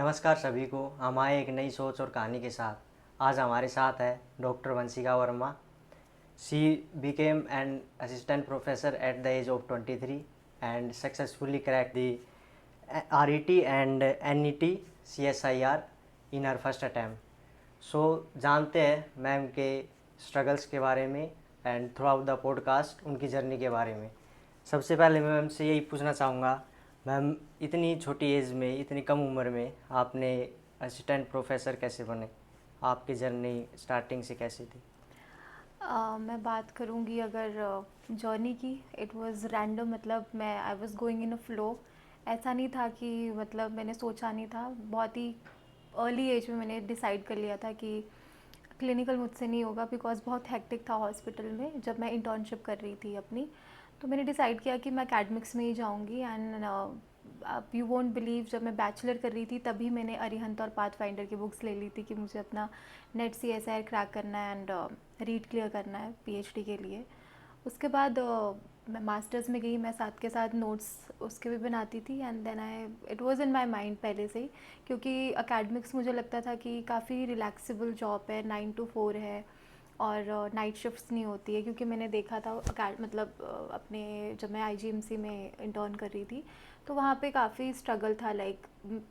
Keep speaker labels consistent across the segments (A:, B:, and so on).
A: नमस्कार सभी को। हम आए एक नई सोच और कहानी के साथ। आज हमारे साथ है doctor Vanshika Verma. She became an assistant professor at the age of 23 and successfully cracked the RET and NET CSIR in her first attempt. सो जानते हैं मैम के स्ट्रगल्स के बारे में and through out the podcast उनकी जर्नी के बारे में। सबसे पहले मैं मैम से यही पूछना चाहूँगा, मैम इतनी छोटी एज में, इतनी कम उम्र में आपने असिस्टेंट प्रोफेसर कैसे बने? आपकी जर्नी स्टार्टिंग से कैसी थी?
B: मैं बात करूँगी अगर जर्नी की, इट वाज रैंडम। मतलब मैं I was going in a flow. ऐसा नहीं था कि मतलब मैंने सोचा नहीं था। बहुत ही अर्ली एज में मैंने डिसाइड कर लिया था कि क्लिनिकल मुझसे नहीं होगा, बिकॉज बहुत हेक्टिक था हॉस्पिटल में जब मैं इंटर्नशिप कर रही थी अपनी। तो मैंने डिसाइड किया कि मैं एकेडमिक्स में ही जाऊँगी। एंड आप यू वोंट बिलीव, जब मैं बैचलर कर रही थी तभी मैंने अरिहंत और पाथ फाइंडर की बुक्स ले ली थी कि मुझे अपना नेट CSIR क्रैक करना है एंड रीट क्लियर करना है PhD के लिए। उसके बाद मैं मास्टर्स में गई। मैं साथ के साथ नोट्स उसके भी बनाती थी। And then I it was in my mind पहले से ही, क्योंकि एकेडमिक्स मुझे लगता था कि काफ़ी रिलैक्सेबल जॉब है, 9 to 4 है और नाइट शिफ्ट्स नहीं होती है। क्योंकि मैंने देखा था मतलब अपने जब मैं IGMC में इंटर्न कर रही थी तो वहाँ पे काफ़ी स्ट्रगल था। लाइक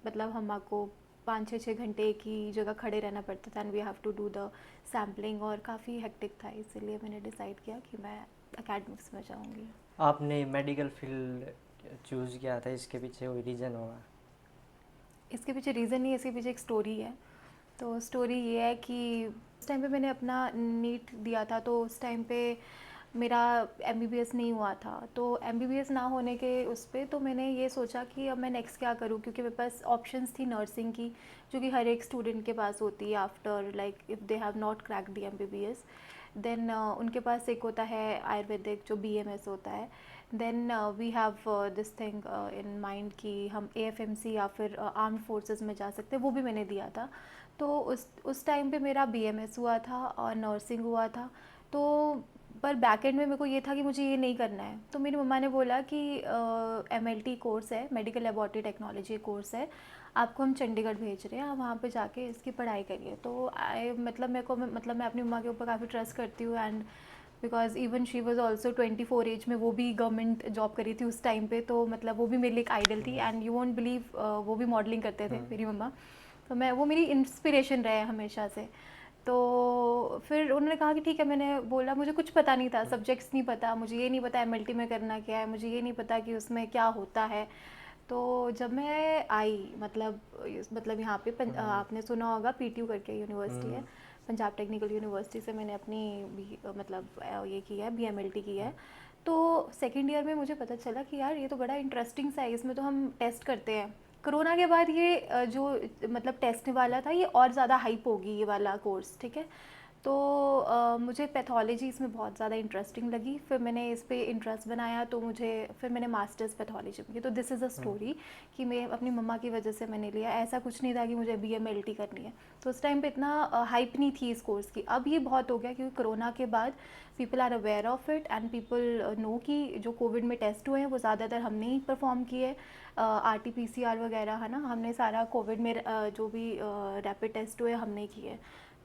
B: मतलब हमको 5-6 घंटे एक ही जगह खड़े रहना पड़ता था and we have to do the sampling, और काफ़ी हेक्टिक था। इसीलिए मैंने डिसाइड किया कि मैं एकेडमिक्स में जाऊँगी।
A: आपने मेडिकल फील्ड चूज़ किया था, इसके पीछे कोई रीज़न होगा?
B: इसके पीछे रीज़न नहीं है, इसके पीछे एक स्टोरी है। तो स्टोरी ये है कि उस टाइम पे मैंने अपना नीट दिया था, तो उस टाइम पे मेरा MBBS नहीं हुआ था। तो MBBS ना होने के उस पे तो मैंने ये सोचा कि अब मैं नेक्स्ट क्या करूँ, क्योंकि मेरे पास ऑप्शंस थी नर्सिंग की, जो कि हर एक स्टूडेंट के पास होती है after like if they have not crack the MBBS। Then उनके पास एक होता है आयुर्वेदिक जो BMS होता है। Then we have this thing in mind कि हम AFMC या फिर आर्म्ड फोर्सेस में जा सकते हैं, वो भी मैंने दिया था। तो उस टाइम पे मेरा BMS हुआ था और नर्सिंग हुआ था। तो पर बैक एंड में मेरे को ये था कि मुझे ये नहीं करना है। तो मेरी मम्मा ने बोला कि MLT कोर्स है, मेडिकल लेबॉरेटरी टेक्नोलॉजी कोर्स है, आपको हम चंडीगढ़ भेज रहे हैं, आप वहाँ पे जाके इसकी पढ़ाई करिए। तो मतलब मेरे को मतलब मैं अपनी मम्मा के ऊपर काफ़ी ट्रस्ट करती हूँ। And because even she was also 24 age में, वो भी गवर्नमेंट जॉब करी थी उस टाइम पे। तो मतलब वो भी मेरे लिए एक आइडल थी। एंड यू वोंट बिलीव, वो भी मॉडलिंग करते थे मेरी मम्मा। तो मैं, वो मेरी इंस्पिरेशन रहे हमेशा से। तो फिर उन्होंने कहा कि ठीक है। मैंने बोला मुझे कुछ पता नहीं था, सब्जेक्ट्स नहीं पता, मुझे ये नहीं पता MLT में करना क्या है, मुझे ये नहीं पता कि उसमें क्या होता है। तो जब मैं आई मतलब यहाँ पे आपने सुना होगा PTU करके यूनिवर्सिटी है, पंजाब टेक्निकल यूनिवर्सिटी से मैंने अपनी मतलब ये की है, BMLT की है। तो सेकेंड ईयर में मुझे पता चला कि यार ये तो बड़ा इंटरेस्टिंग सा है, इसमें तो हम टेस्ट करते हैं। कोरोना के बाद ये जो मतलब टेस्ट वाला था, ये और ज़्यादा हाइप होगी ये वाला कोर्स, ठीक है। तो मुझे पैथोलॉजी इसमें बहुत ज़्यादा इंटरेस्टिंग लगी। फिर मैंने इस पे इंटरेस्ट बनाया, तो मुझे फिर मैंने मास्टर्स पैथोलॉजी में की। तो दिस इज़ अ स्टोरी कि मैं अपनी मम्मा की वजह से मैंने लिया। ऐसा कुछ नहीं था कि मुझे BMLT करनी है। तो उस टाइम पे इतना हाइप नहीं थी इस कोर्स की। अब ये बहुत हो गया, क्योंकि कोरोना के बाद people are aware of it and people know कि जो कोविड में टेस्ट हुए हैं वो ज़्यादातर हमने ही परफॉर्म किए। RT-PCR वगैरह है ना, हमने सारा कोविड में जो भी रैपिड टेस्ट हुए हमने किए।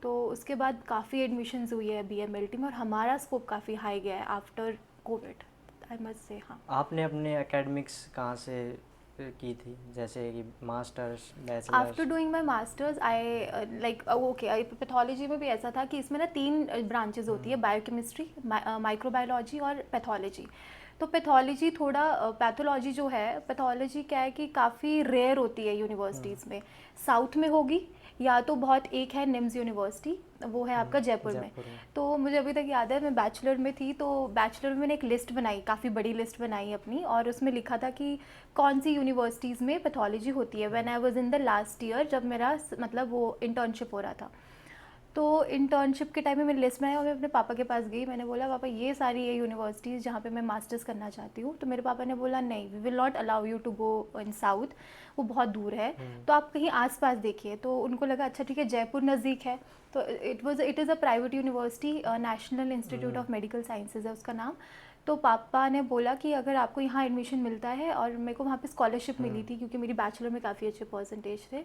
B: तो उसके बाद काफ़ी एडमिशन्स हुई है BMLT में, और हमारा स्कोप काफ़ी हाई गया है after Covid, I must say. हाँ,
A: आपने अपने एकेडमिक्स कहाँ से की थी, जैसे कि masters,
B: after
A: bachelors?
B: Doing my masters I like okay, pathology में भी ऐसा था कि इसमें ना 3 ब्रांचेज होती है, बायोकेमिस्ट्री, माइक्रोबायोलॉजी और पैथोलॉजी। तो पैथोलॉजी थोड़ा पैथोलॉजी जो है, पैथोलॉजी क्या है कि काफ़ी रेयर होती है यूनिवर्सिटीज़ में। साउथ में होगी, या तो बहुत एक है निम्स यूनिवर्सिटी, वो है आपका जयपुर में।
A: जयपुर में।
B: तो मुझे अभी तक याद है, मैं बैचलर में थी, तो बैचलर में मैंने एक लिस्ट बनाई, काफ़ी बड़ी लिस्ट बनाई अपनी, और उसमें लिखा था कि कौन सी यूनिवर्सिटीज़ में पैथोलॉजी होती है। When I was in the last year, जब मेरा मतलब वो इंटर्नशिप हो रहा था। तो इंटर्नशिप के टाइम में मैंने लिस्ट बनाया और मैं अपने पापा के पास गई। मैंने बोला पापा ये सारी ये यूनिवर्सिटीज़ जहाँ पे मैं मास्टर्स करना चाहती हूँ। तो मेरे पापा ने बोला नहीं, we will not allow you to go in south, वो बहुत दूर है, तो आप कहीं आसपास देखिए। तो उनको लगा अच्छा ठीक है, जयपुर नज़दीक है। तो it is a private university, national institute of medical sciences है उसका नाम। तो पापा ने बोला कि अगर आपको यहाँ एडमिशन मिलता है, और मेरे को वहाँ पे स्कॉलरशिप मिली थी क्योंकि मेरी बैचलर में काफ़ी अच्छे परसेंटेज थे,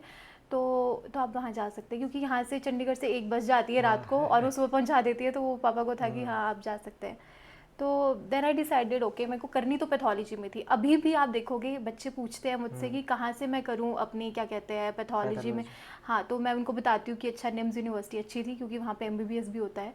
B: तो आप वहाँ जा सकते हैं, क्योंकि यहाँ से चंडीगढ़ से एक बस जाती है रात को और वो सुबह पहुँचा देती है, तो वो पापा को था कि हाँ आप जा सकते हैं। तो देन आई डिसाइडेड ओके, मेरे को करनी तो पैथोलॉजी में थी। अभी भी आप देखोगे बच्चे पूछते हैं मुझसे कि कहाँ से मैं करूँ अपनी क्या कहते हैं पैथोलॉजी में। हाँ, तो मैं उनको बताती हूँ कि अच्छा निम्स यूनिवर्सिटी अच्छी थी क्योंकि वहाँ पे एमबीबीएस भी होता है।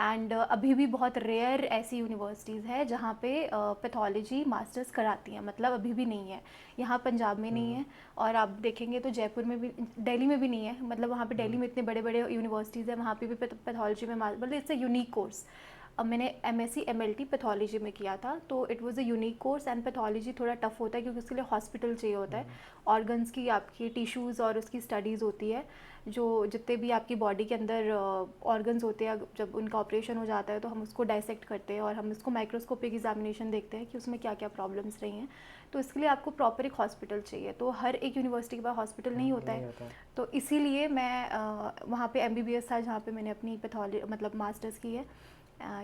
B: एंड अभी भी बहुत रेयर ऐसी यूनिवर्सिटीज़ है जहाँ पे पैथोलॉजी मास्टर्स कराती हैं, मतलब अभी भी नहीं है। यहाँ पंजाब में नहीं है, और आप देखेंगे तो जयपुर में भी, दिल्ली में भी नहीं है। मतलब वहाँ पे दिल्ली में इतने बड़े बड़े यूनिवर्सिटीज़ हैं, वहाँ पे भी पैथोलॉजी में मतलब इट्स अ यूनिक कोर्स। अब मैंने एमएससी एमएलटी पैथोलॉजी में किया था, तो it was a unique course. And pathology थोड़ा टफ होता है क्योंकि उसके लिए हॉस्पिटल चाहिए होता है, ऑर्गन्स की आपकी टिश्यूज़ और उसकी स्टडीज़ होती है, जो जितने भी आपकी बॉडी के अंदर ऑर्गन्स होते हैं, जब उनका ऑपरेशन हो जाता है तो हम उसको डाइसेक्ट करते हैं और हम उसको माइक्रोस्कोपिक एग्जामिनेशन देखते हैं कि उसमें क्या क्या प्रॉब्लम्स रही हैं। तो इसके लिए आपको प्रॉपर एक हॉस्पिटल चाहिए, तो हर एक यूनिवर्सिटी के पास हॉस्पिटल नहीं होता है। तो इसीलिए मैं वहाँ पे एमबीबीएस था जहाँ पे मैंने अपनी पैथोलॉजी मतलब मास्टर्स की है।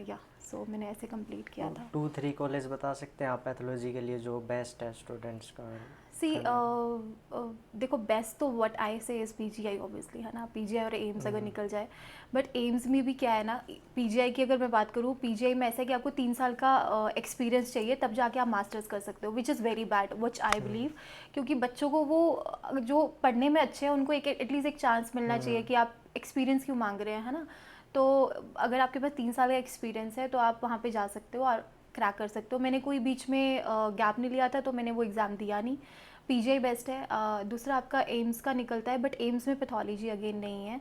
B: या सो मैंने ऐसे कंप्लीट किया था।
A: 2-3 कॉलेज बता सकते हैं आप पैथोलॉजी के लिए जो बेस्ट है स्टूडेंट्स का?
B: सी देखो, बेस्ट तो व्हाट आई से इज़ पीजीआई ऑब्वियसली, है ना। पीजीआई और एम्स अगर निकल जाए, बट एम्स में भी क्या है ना, पीजीआई की अगर मैं बात करूँ, पीजीआई में ऐसा है कि आपको 3 साल का एक्सपीरियंस चाहिए तब जाके आप मास्टर्स कर सकते हो, which is very bad, which I believe. क्योंकि बच्चों को वो जो पढ़ने में अच्छे हैं उनको एक एटलीस्ट एक चांस मिलना चाहिए कि आप एक्सपीरियंस क्यों मांग रहे हैं, है ना। तो अगर आपके पास 3 साल का एक्सपीरियंस है तो आप वहाँ पे जा सकते हो और क्रैक कर सकते हो। मैंने कोई बीच में गैप नहीं लिया था, तो मैंने वो एग्ज़ाम दिया नहीं। पीजीआई बेस्ट है। दूसरा आपका एम्स का निकलता है, बट एम्स में पैथोलॉजी अगेन नहीं है।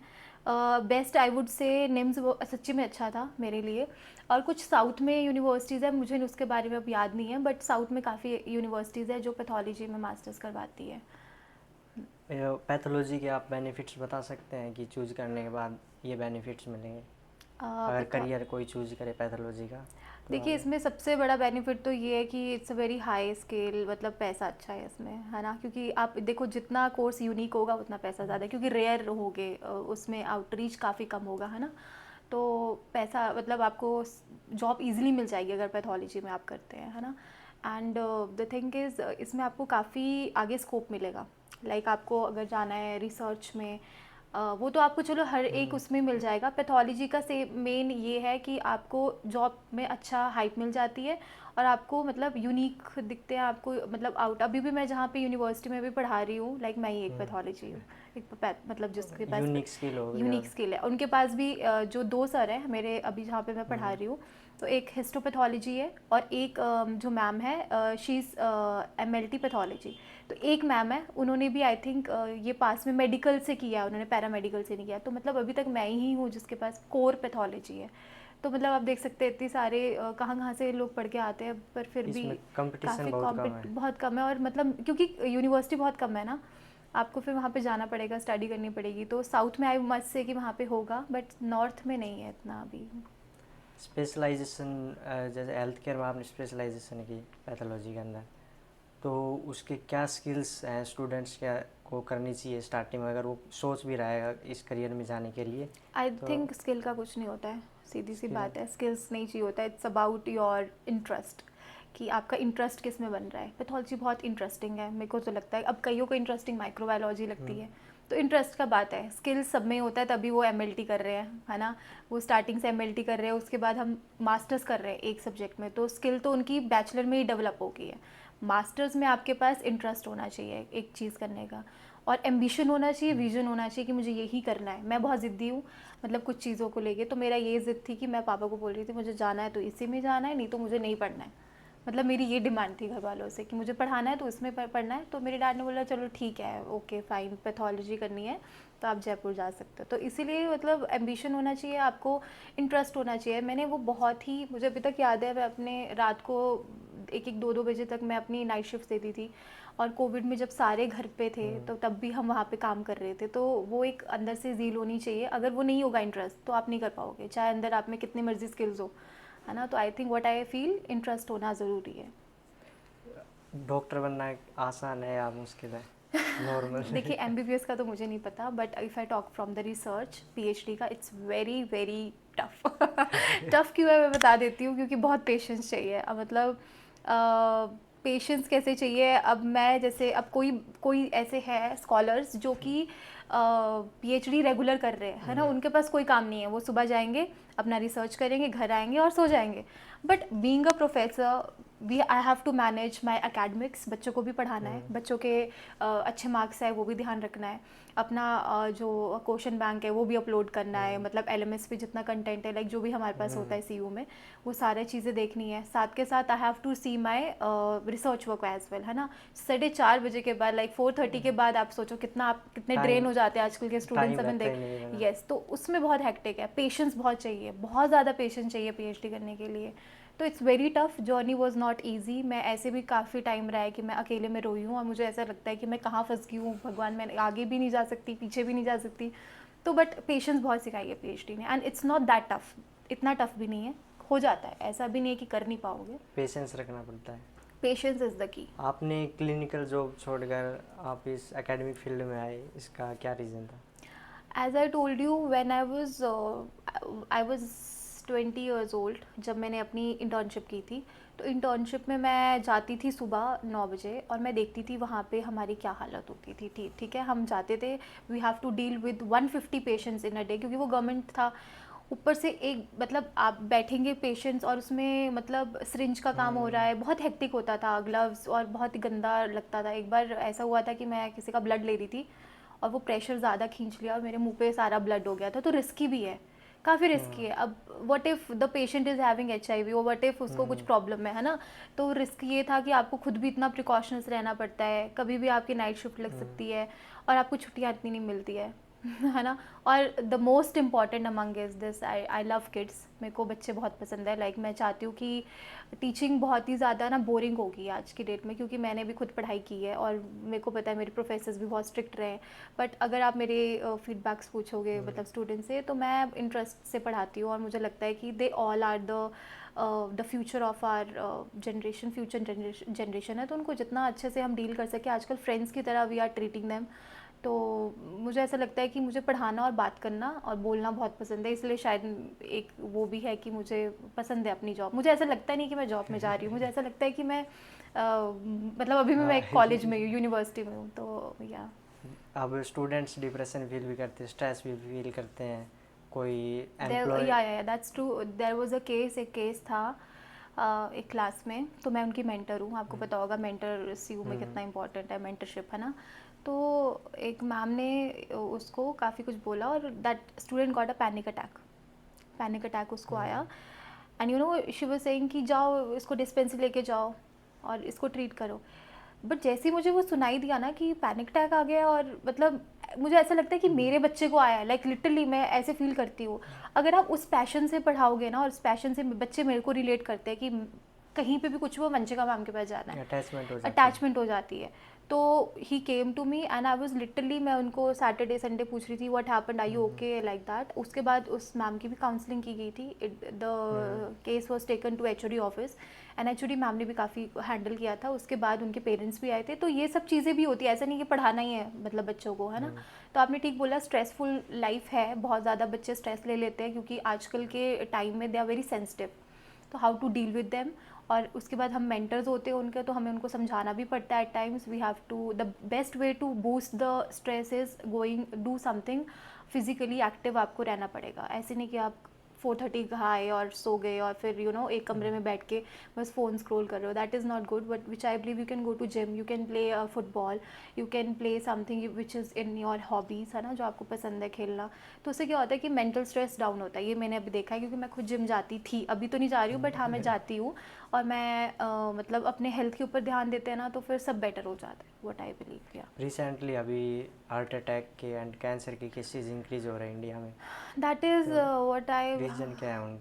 B: Best I would say NIMS, वो सच्ची में अच्छा था मेरे लिए। और कुछ साउथ में यूनिवर्सिटीज़ है, मुझे उसके बारे में अब याद नहीं है, बट साउथ में काफ़ी यूनिवर्सिटीज़ है जो पैथोलॉजी में मास्टर्स करवाती है।
A: पैथोलॉजी के आप बेनिफिट्स बता सकते हैं कि चूज करने के बाद ये बेनिफिट्स मिलेंगे अगर करियर कोई चूज करे पैथोलॉजी का? तो
B: देखिए, इसमें सबसे बड़ा बेनिफिट तो ये है कि it's a very high scale, मतलब पैसा अच्छा है इसमें, है ना। क्योंकि आप देखो जितना कोर्स यूनिक होगा उतना पैसा ज़्यादा है, क्योंकि रेयर होगे उसमें आउटरीच काफ़ी कम होगा, है ना। तो पैसा मतलब आपको जॉब इजीली मिल जाएगी अगर पैथोलॉजी में आप करते हैं, है ना। एंड द थिंग इज़ इसमें आपको काफ़ी आगे स्कोप मिलेगा। लाइक आपको अगर जाना है रिसर्च में, वो तो आपको चलो हर एक उसमें मिल जाएगा। पैथोलॉजी का से मेन ये है कि आपको जॉब में अच्छा हाइप मिल जाती है और आपको मतलब यूनिक दिखते हैं आपको, मतलब आउट। अभी भी मैं जहाँ पे यूनिवर्सिटी में भी पढ़ा रही हूँ, लाइक मैं ही एक पैथोलॉजी हूँ, एक मतलब जिसके पास
A: यूनिक स्किल हो गई।
B: यूनिक स्किल है। उनके पास भी जो 2 सर हैं मेरे अभी जहाँ पे मैं पढ़ा रही हूँ, तो एक हिस्टोपैथोलॉजी है और एक जो मैम है शी इज़ एमएलटी पैथोलॉजी। तो एक मैम है, उन्होंने भी आई थिंक ये पास में मेडिकल से किया, उन्होंने पैरामेडिकल से नहीं किया। तो मतलब अभी तक मैं ही हूँ जिसके पास कोर पैथोलॉजी है। तो मतलब आप देख सकते हैं इतनी सारे कहाँ से लोग पढ़ के आते हैं, पर फिर भी
A: इसमें कंपटीशन
B: काफ़ी बहुत कम है। और मतलब क्योंकि यूनिवर्सिटी बहुत कम है ना, आपको फिर वहाँ पे जाना पड़ेगा, स्टडी करनी पड़ेगी। तो साउथ में आई मस्ट से कि वहाँ पे होगा, बट नॉर्थ में नहीं है इतना अभी।
A: स्पेशलाइजेशन जैसे हेल्थ केयर में आपने स्पेशलाइजेशन की पैथोलॉजी के अंदर, तो उसके क्या स्किल्स हैं स्टूडेंट्स क्या को करनी चाहिए स्टार्टिंग में, अगर वो सोच भी रहा है इस करियर में जाने के लिए?
B: आई थिंक स्किल का कुछ नहीं होता है, सीधी सी बात है, स्किल्स नहीं चाहिए होता है। इट्स अबाउट योर इंटरेस्ट, कि आपका इंटरेस्ट किस में बन रहा है। पैथोलॉजी बहुत इंटरेस्टिंग है मेरे को तो लगता है। अब कईयों को इंटरेस्टिंग माइक्रोबायोलॉजी लगती है, तो इंटरेस्ट का बात है। स्किल्स सब में होता है, तभी वो एमएलटी कर रहे हैं, है ना। वो स्टार्टिंग से एमएलटी कर रहे हैं, उसके बाद हम मास्टर्स कर रहे हैं एक सब्जेक्ट में, तो स्किल तो उनकी बैचलर में ही डेवलप हो गई है। मास्टर्स में आपके पास इंटरेस्ट होना चाहिए एक चीज़ करने का, और एम्बिशन होना चाहिए, विजन होना चाहिए कि मुझे यही करना है। मैं बहुत ज़िद्दी हूँ, मतलब कुछ चीज़ों को लेके। तो मेरा ये ज़िद थी कि मैं पापा को बोल रही थी मुझे जाना है तो इसी में जाना है, नहीं तो मुझे नहीं पढ़ना है। मतलब मेरी ये डिमांड थी घर वालों से कि मुझे पढ़ाना है तो इसमें पढ़ना है। तो मेरे डैड ने बोला चलो ठीक है, ओके फाइन, पैथोलॉजी करनी है तो आप जयपुर जा सकते हो। तो इसीलिए मतलब एम्बिशन होना चाहिए आपको, इंटरेस्ट होना चाहिए। मैंने वो बहुत ही, मुझे अभी तक याद है, मैं अपने रात को 1-2 बजे तक मैं अपनी नाइट शिफ्ट देती थी। और कोविड में जब सारे घर पे थे तो तब भी हम वहाँ पे काम कर रहे थे। तो वो एक अंदर से ज़ील होनी चाहिए। अगर वो नहीं होगा इंटरेस्ट तो आप नहीं कर पाओगे, चाहे अंदर आप में कितनी मर्जी स्किल्स हो, है ना। तो I think what I feel, interest होना ज़रूरी है।
A: डॉक्टर बनना आसान है या मुश्किल है? नॉर्मल?
B: देखिए, एमबीबीएस का तो मुझे नहीं पता, but if I talk from the research, PhD का, it's very very tough tough क्यों है मैं बता देती हूँ, क्योंकि बहुत पेशेंस चाहिए। मतलब पेशेंस कैसे चाहिए, अब मैं जैसे अब कोई कोई ऐसे है स्कॉलर्स जो कि पीएचडी रेगुलर कर रहे हैं, है ना, उनके पास कोई काम नहीं है, वो सुबह जाएंगे अपना रिसर्च करेंगे, घर आएंगे और सो जाएंगे। But being a professor we I have to manage my academics, बच्चों को भी पढ़ाना है, बच्चों के अच्छे मार्क्स है वो भी ध्यान रखना है, अपना जो क्वेश्चन बैंक है वो भी अपलोड करना है, मतलब एलएमएस पे जितना कंटेंट है, लाइक जो भी हमारे पास होता है सीयू में, वो सारे चीज़ें देखनी है। साथ के साथ I have to see my research work as well, है ना। 4:30 के बाद, लाइक 4:30 के बाद आप सोचो कितना आप कितने ड्रेन हो जाते हैं आजकल के स्टूडेंट्स,
A: टाइम
B: अपन
A: रहता
B: देख।
A: ही नहीं है।
B: यस, तो उसमें बहुत हेक्टिक है, पेशेंस बहुत चाहिए, बहुत ज़्यादा पेशेंस चाहिए पीएचडी करने के लिए। तो it's very tough, journey was not easy. मैं ऐसे भी काफ़ी टाइम रहा है कि मैं अकेले में रोई हूँ और मुझे ऐसा लगता है कि मैं कहाँ फंस गई हूँ भगवान, मैं आगे भी नहीं जा सकती, पीछे भी नहीं जा सकती। तो बट पेशेंस बहुत सिखाई है पीएचडी ने, and it's not that tough, इतना टफ भी नहीं है, हो जाता है, ऐसा भी नहीं है कि कर नहीं पाओगे।
A: पेशेंस रखना पड़ता है।
B: Patience is the key.
A: आपने क्लिनिकल जॉब छोड़कर आप इस एकेडमिक फील्ड में आए, इसका क्या रीज़न था?
B: As I told you, when I was 20 years old, जब मैंने अपनी इंटर्नशिप की थी, तो इंटर्नशिप में मैं जाती थी सुबह 9 बजे और मैं देखती थी वहाँ पे हमारी क्या हालत होती थी। ठीक है, हम जाते थे, we have to deal with 150 patients in a day, क्योंकि वो गवर्नमेंट था। ऊपर से एक मतलब आप बैठेंगे पेशेंट्स और उसमें मतलब सिरिंज का काम हो रहा है, बहुत हेक्टिक होता था, ग्लव्स, और बहुत ही गंदा लगता था। एक बार ऐसा हुआ था कि मैं किसी का ब्लड ले रही थी और वो प्रेशर ज़्यादा खींच लिया और मेरे मुंह पे सारा ब्लड हो गया था। तो रिस्की भी है, काफ़ी रिस्की है। अब what if the patient is having HIV, और व्हाट इफ़ उसको कुछ प्रॉब्लम है ना। तो रिस्क ये था कि आपको खुद भी इतना प्रिकॉशंस रहना पड़ता है, कभी भी आपकी नाइट शिफ्ट लग सकती है और आपको छुट्टियाँ इतनी नहीं मिलती है है ना। और the most important among is this, I love kids, मेरे को बच्चे बहुत पसंद है। लाइक मैं चाहती हूँ कि टीचिंग बहुत ही ज़्यादा ना बोरिंग होगी आज की डेट में, क्योंकि मैंने भी खुद पढ़ाई की है और मेरे को पता है मेरे प्रोफेसर्स भी बहुत स्ट्रिक्ट रहे हैं। बट अगर आप मेरे फीडबैक्स पूछोगे मतलब स्टूडेंट से, तो मैं इंटरेस्ट से पढ़ाती हूँ और मुझे लगता है कि they all are the future of our generation, future generation है। तो उनको जितना अच्छे से हम डील कर सके, आजकल फ्रेंड्स की तरह वी आर ट्रीटिंग देम। तो मुझे ऐसा लगता है कि मुझे पढ़ाना और बात करना और बोलना बहुत पसंद है, इसलिए शायद एक वो भी है कि मुझे पसंद है अपनी जॉब। मुझे ऐसा लगता नहीं कि मैं जॉब में जा रही हूँ, मुझे ऐसा लगता है कि मैं मतलब अभी मैं एक कॉलेज में हूँ, यूनिवर्सिटी में हूँ। तो या
A: अब स्टूडेंट्स डिप्रेशन फील भी करते हैं, स्ट्रेस भी फील करते हैं, कोई
B: देयर,
A: एम्प्लॉय।
B: या that's true. There was a case, एक केस था एक क्लास में, तो मैं उनकी मेंटर हूँ, आपको पता होगा मेंटर सीयू में कितना इंपॉर्टेंट है, मेंटरशिप, है ना। तो एक मैम ने उसको काफ़ी कुछ बोला और that student got a panic attack उसको आया। And you know she was saying कि जाओ इसको डिस्पेंसरी लेके जाओ और इसको ट्रीट करो। बट जैसे ही मुझे वो सुनाई दिया ना कि पैनिक अटैक आ गया, और मतलब मुझे ऐसा लगता है कि मेरे बच्चे को आया है, लाइक लिटरली मैं ऐसे फील करती हूँ। अगर आप उस पैशन से पढ़ाओगे ना, और उस पैशन से बच्चे मेरे को रिलेट करते हैं कि कहीं पे भी कुछ वो वंशिका मैम के पास जाना है,
A: अटैचमेंट हो जाती है।
B: अटैचमेंट हो जाती है। तो he came to me and I was literally, मैं उनको सैटरडे संडे पूछ रही थी what happened, I you okay, like that. उसके बाद उस मैम की भी काउंसलिंग की गई थी, the case was taken to HOD office and HOD ma'am ने भी काफ़ी हैंडल किया था। उसके बाद उनके पेरेंट्स भी आए थे। तो ये सब चीज़ें भी होती है, ऐसा नहीं कि पढ़ाना ही है मतलब बच्चों को, है ना। तो आपने ठीक बोला, स्ट्रेसफुल लाइफ है, बहुत ज़्यादा बच्चे स्ट्रेस ले लेते हैं क्योंकि आजकल के टाइम में दे आर वेरी सेंसिटिव। तो how to deal with them. और उसके बाद हम मेंटर्स होते हैं उनके, तो हमें उनको समझाना भी पड़ता है at times. We have to, the best way to boost the stress is going do something physically active, आपको रहना पड़ेगा। ऐसे नहीं कि आप 4:30 खाए और सो गए और फिर एक कमरे में बैठ के बस फ़ोन स्क्रॉल कर रहे हो, that is not good. But which I believe you can go to gym, you can play football, you can play something which is in your hobbies, है ना, जो आपको पसंद है खेलना। तो उससे क्या होता है कि मेंटल स्ट्रेस डाउन होता है। ये मैंने अभी देखा है क्योंकि मैं खुद जिम जाती थी, अभी तो नहीं जा रही हूँ, बट हाँ मैं जाती हूँ। और मैं मतलब अपने हेल्थ के ऊपर ध्यान देते हैं ना, तो फिर सब बेटर हो जाता है, व्हाट आई बिलीव। या
A: रिसेंटली अभी हार्ट अटैक के एंड कैंसर के केसेस इंक्रीज हो रहे हैं इंडिया में,
B: दैट इज़
A: तो
B: व्हाट आई,
A: रीज़न क्या है उन?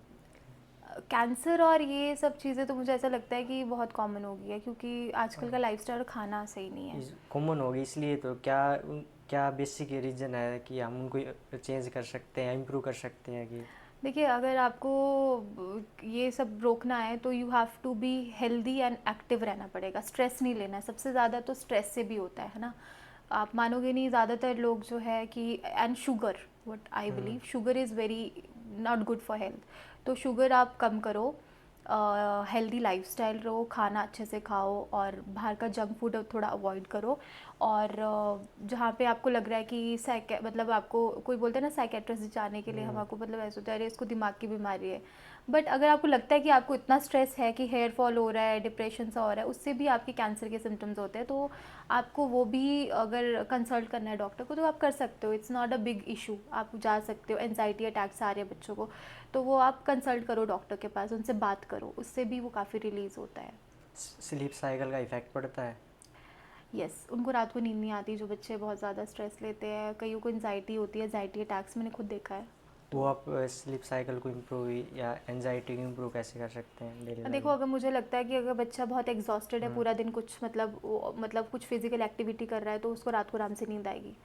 B: कैंसर और ये सब चीज़ें तो मुझे ऐसा लगता है कि बहुत कॉमन हो गई है, क्योंकि आजकल का लाइफस्टाइल खाना सही नहीं है।
A: कॉमन होगी इसलिए, तो क्या क्या बेसिक रीज़न है कि हम उनको चेंज कर सकते हैं, इम्प्रूव कर सकते हैं कि?
B: देखिए, अगर आपको ये सब रोकना है तो you have to be healthy and active रहना पड़ेगा, स्ट्रेस नहीं लेना है। सबसे ज़्यादा तो स्ट्रेस से भी होता है ना। आप मानोगे नहीं, ज़्यादातर लोग जो है कि and sugar, what I believe sugar is very not good for health. तो शुगर आप कम करो, हेल्दी लाइफस्टाइल रहो, खाना अच्छे से खाओ और बाहर का जंक फूड थोड़ा अवॉइड करो। और जहाँ पे आपको लग रहा है कि मतलब आपको कोई बोलता है ना साइकेट्रिस्ट जाने के लिए, हम आपको मतलब ऐसा होता है अरे इसको दिमाग की बीमारी है, बट अगर आपको लगता है कि आपको इतना स्ट्रेस है कि हेयर फॉल हो रहा है, डिप्रेशन सा हो रहा है, उससे भी आपके कैंसर के सिम्टम्स होते हैं, तो आपको वो भी अगर कंसल्ट करना है डॉक्टर को तो आप कर सकते हो। It's not a big issue, आप जा सकते हो। एनजाइटी अटैक्स आ रहे हैं बच्चों को, तो वो आप कंसल्ट करो डॉक्टर के पास, उनसे बात करो, उससे भी वो काफ़ी रिलीज़ होता है।
A: स्लीप साइकिल का इफ़ेक्ट पड़ता है।
B: यस, उनको रात को नींद नहीं आती, जो बच्चे बहुत ज़्यादा स्ट्रेस लेते हैं, कईयों को एनजाइटी होती है, एनजाइटी अटैक्स मैंने खुद देखा है।
A: वो आप स्लीप साइकिल को इम्प्रूव या एनजाइटी को इम्प्रूव कैसे कर सकते हैं डेली लाइफ
B: देखो,
A: में?
B: अगर मुझे लगता है कि अगर बच्चा बहुत एग्जॉस्टेड है पूरा दिन, कुछ मतलब कुछ फिजिकल एक्टिविटी कर रहा है, तो उसको रात को आराम से नींद आएगी,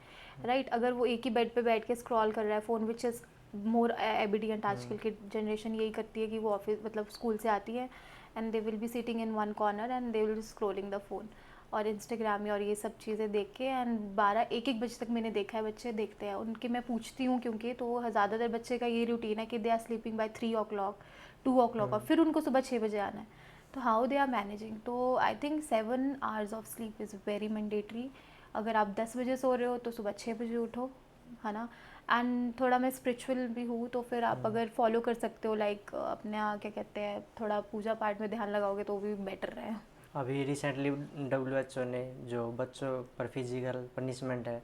B: राइट। अगर वो एक ही बेड पे बैठ के स्क्रॉल कर रहा है फ़ोन, विच इज़ मोर एबिडियंट, आजकल की जनरेशन यही करती है कि वो ऑफिस मतलब स्कूल से आती है and they will be sitting in one corner and they will scrolling the phone और इंस्टाग्राम और ये सब चीज़ें देख के, एंड 12-1 बजे तक मैंने देखा है बच्चे देखते हैं उनके। मैं पूछती हूँ क्योंकि तो ज़्यादातर बच्चे का ये रूटीन है कि they are sleeping bye 3 o'clock 2 o'clock और फिर उनको सुबह 6 बजे आना है। तो हाउ दे आर मैनेजिंग? तो I think 7 hours of sleep is very mandatory. अगर आप 10 बजे सो रहे हो तो सुबह 6 बजे उठो, है ना। एंड थोड़ा मैं स्पिरिचुअल भी हूँ, तो फिर आप अगर फॉलो कर सकते हो, लाइक अपने क्या कहते हैं, थोड़ा पूजा पाठ में ध्यान लगाओगे तो भी बेटर है।
A: अभी रिसेंटली WHO ने जो बच्चों पर फिजिकल पनिशमेंट है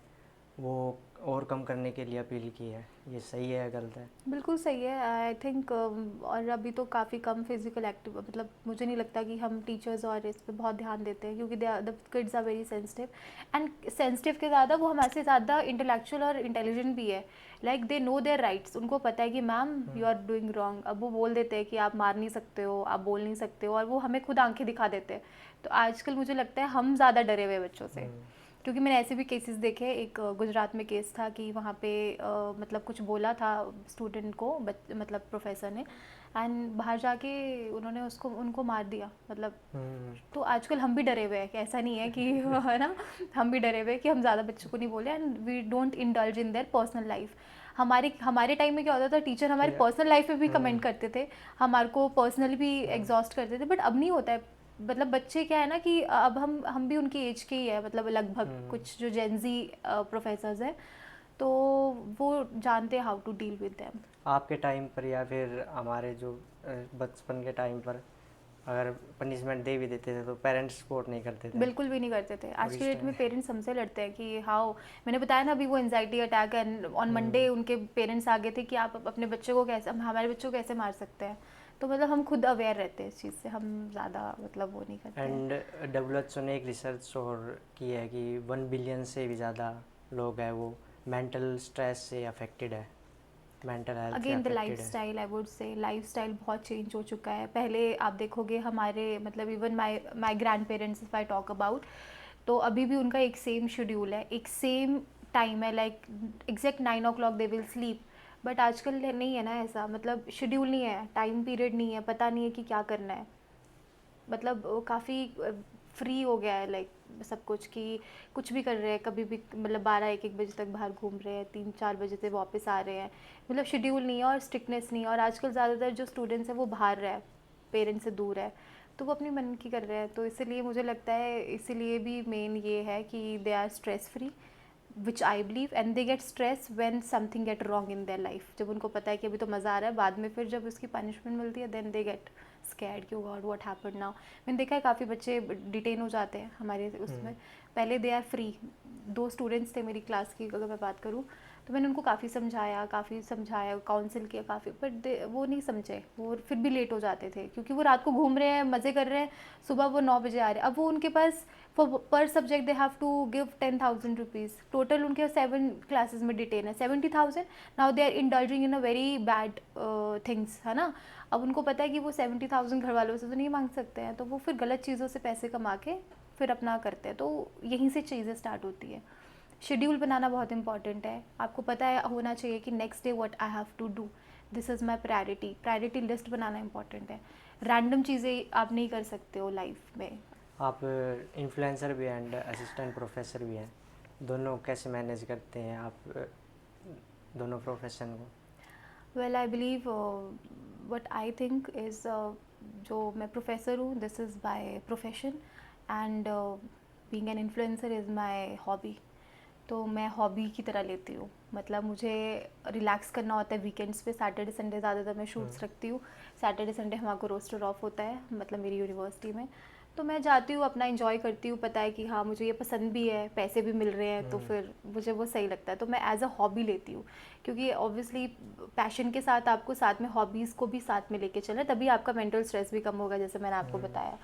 A: वो और कम करने के लिए अपील की है, ये सही है या गलत है?
B: बिल्कुल सही है, आई थिंक। और अभी तो काफ़ी कम फिजिकल एक्टिव, मतलब मुझे नहीं लगता कि हम टीचर्स और इस पे बहुत ध्यान देते हैं, क्योंकि the kids are very sensitive, and sensitive के ज़्यादा वो हमारे से ज़्यादा इंटेलेक्चुअल और इंटेलिजेंट भी है। Like they know their rights, उनको पता है कि ma'am you are doing wrong. अब वो बोल देते हैं कि आप मार नहीं सकते हो, आप बोल नहीं सकते हो, और वो हमें खुद आंखें दिखा देते हैं। तो आजकल मुझे लगता है हम ज़्यादा डरे हुए हैं बच्चों से, क्योंकि मैंने ऐसे भी केसेस देखे। एक गुजरात में केस था कि वहाँ पे मतलब कुछ बोला था स्टूडेंट को, मतलब प्रोफेसर ने, एंड बाहर जाके उन्होंने उसको उनको मार दिया, मतलब। तो आजकल हम भी डरे हुए हैं कि ऐसा नहीं है कि है ना, हम भी डरे हुए हैं कि हम ज़्यादा बच्चों को नहीं बोले, and we don't indulge in their personal life. हमारे टाइम में क्या होता था, टीचर हमारे पर्सनल लाइफ पे भी कमेंट करते थे, हमारे को पर्सनली भी एग्जॉस्ट करते थे, बट अब नहीं होता है। मतलब बच्चे क्या है ना कि अब हम भी उनकी एज के ही है, मतलब लगभग कुछ जो जेनजी प्रोफेसर्स हैं, तो वो जानते हैं how to deal with them.
A: आपके टाइम पर या फिर हमारे जो बचपन के टाइम पर अगर पनिशमेंट दे भी देते थे तो पेरेंट्स सपोर्ट नहीं करते थे।
B: बिल्कुल भी नहीं करते थे।
A: और
B: आज के
A: इस
B: डेट में
A: टाइम
B: पेरेंट्स हमसे लड़ते हैं कि हाउ, मैंने बताया ना अभी वो anxiety attack, and on Monday उनके पेरेंट्स आ गए थे कि आप अपने बच्चे को कैसे, हमारे बच्चों को कैसे मार सकते हैं। तो मतलब हम खुद अवेयर रहते हैं इस चीज़ से, हम ज़्यादा मतलब वो नहीं करते हैं।
A: एंड WHO ने एक रिसर्च और की है कि 1 बिलियन से भी ज़्यादा लोग हैं वो मेंटल स्ट्रेस से अफेक्टेड है, मेंटल हेल्थ से
B: अगेन द लाइफ
A: अफेक्टेड है।
B: Style, I would say life style बहुत चेंज हो चुका है। पहले आप देखोगे हमारे मतलब even my grand parents if I talk about, तो अभी भी उनका एक सेम शेड्यूल है, एक सेम टाइम है, like exact 9 o'clock they will sleep. But आजकल नहीं है ना ऐसा, मतलब शेड्यूल नहीं है, टाइम पीरियड नहीं है, पता नहीं है कि क्या करना है। मतलब काफ़ी फ्री हो गया है, लाइक सब कुछ, कि कुछ भी कर रहे हैं कभी भी, मतलब 12-1 बजे तक बाहर घूम रहे हैं, 3-4 बजे से वापस आ रहे हैं। मतलब शेड्यूल नहीं है और स्ट्रिक्टनेस नहीं है, और आजकल ज़्यादातर जो स्टूडेंट्स हैं वो बाहर रहे, पेरेंट्स से दूर है, तो वो अपनी मन की कर रहे हैं। तो इसीलिए मुझे लगता है, इसीलिए भी मेन ये है कि they are stress free, which I believe, and they get stress when something get wrong in their life. जब उनको पता है कि अभी तो मज़ा आ रहा है, बाद में फिर जब उसकी पनिशमेंट मिलती है, देन दे गेट स्कैर्ड कि गॉड व्हाट हैपेंड नाउ। मैंने देखा है काफ़ी बच्चे डिटेन हो जाते हैं हमारे उसमें। पहले दे आर फ्री। 2 स्टूडेंट्स थे मेरी क्लास की, अगर मैं बात करूँ, तो मैंने उनको काफ़ी समझाया, काउंसिल किया काफ़ी, बट वो नहीं समझे, वो फिर भी लेट हो जाते थे, क्योंकि वो रात को घूम रहे हैं, मज़े कर रहे हैं, सुबह वो 9 बजे आ रहे हैं। अब वो उनके पास पर subject they have to give 10,000 rupees, total उनके 7 क्लासेस में डिटेन है, 70,000। Now they are indulging in a very bad things, है ना। अब उनको पता है कि वो 70,000 घर वालों से तो नहीं मांग सकते हैं, तो वो फिर गलत चीज़ों से पैसे कमा के फिर अपना करते हैं। तो यहीं से चीज़ें स्टार्ट होती है। शेड्यूल बनाना बहुत इंपॉर्टेंट है, आपको पता है होना चाहिए कि next day what I have to do, this is my priority list बनाना इंपॉर्टेंट है। रैंडम चीज़ें आप नहीं कर सकते हो लाइफ में।
A: आप इन्फ्लुएंसर भी एंड असिस्टेंट प्रोफेसर भी हैं, दोनों कैसे मैनेज करते हैं आप दोनों प्रोफेशन को?
B: Well I believe what I think is जो मैं प्रोफेसर हूँ this is by profession and being an influencer is my hobby. तो मैं हॉबी की तरह लेती हूँ, मतलब मुझे रिलैक्स करना होता है वीकेंड्स पे। सैटरडे संडे ज़्यादातर मैं शूट्स रखती हूँ। सैटरडे संडे हमारे को रोस्टर ऑफ होता है, मतलब मेरी यूनिवर्सिटी में। तो मैं जाती हूँ, अपना एंजॉय करती हूँ, पता है कि हाँ मुझे ये पसंद भी है, पैसे भी मिल रहे हैं, तो फिर मुझे वो सही लगता है। तो मैं एज अ हॉबी लेती हूँ, क्योंकि ऑब्वियसली पैशन के साथ आपको साथ में हॉबीज़ को भी साथ में लेके चलें, तभी आपका मेंटल स्ट्रेस भी कम होगा, जैसे मैंने आपको बताया।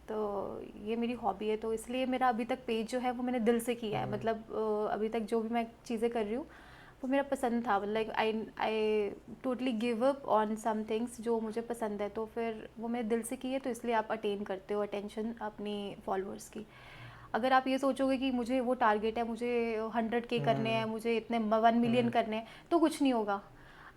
B: तो ये मेरी हॉबी है, तो इसलिए मेरा अभी तक पेज जो है वो मैंने दिल से किया है। मतलब अभी तक जो भी मैं चीज़ें कर रही हूँ वो मेरा पसंद था, मतलब I totally give up on some things जो मुझे पसंद है, तो फिर वो मैंने दिल से की है। तो इसलिए आप अटेन करते हो अटेंशन अपनी फॉलोअर्स की। अगर आप ये सोचोगे कि मुझे वो टारगेट है, मुझे 100K करने हैं, मुझे इतने 1 मिलियन करने हैं, तो कुछ नहीं होगा।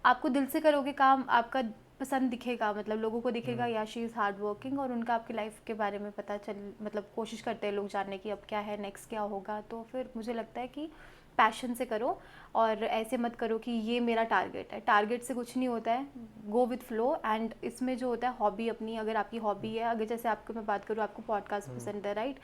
B: आपको दिल से करोगे काम, आपका पसंद दिखेगा, मतलब लोगों को दिखेगा या शी इज़ हार्ड वर्किंग, और उनका आपकी लाइफ के बारे में पता चल, मतलब कोशिश करते हैं लोग जानने की अब क्या है, नेक्स्ट क्या होगा। तो फिर मुझे लगता है कि पैशन से करो, और ऐसे मत करो कि ये मेरा टारगेट है। टारगेट से कुछ नहीं होता है, गो विथ फ्लो। एंड इसमें जो होता है हॉबी अपनी, अगर आपकी हॉबी है, अगर जैसे आपको मैं बात करूँ, आपको पॉडकास्ट पसंद है, राइट?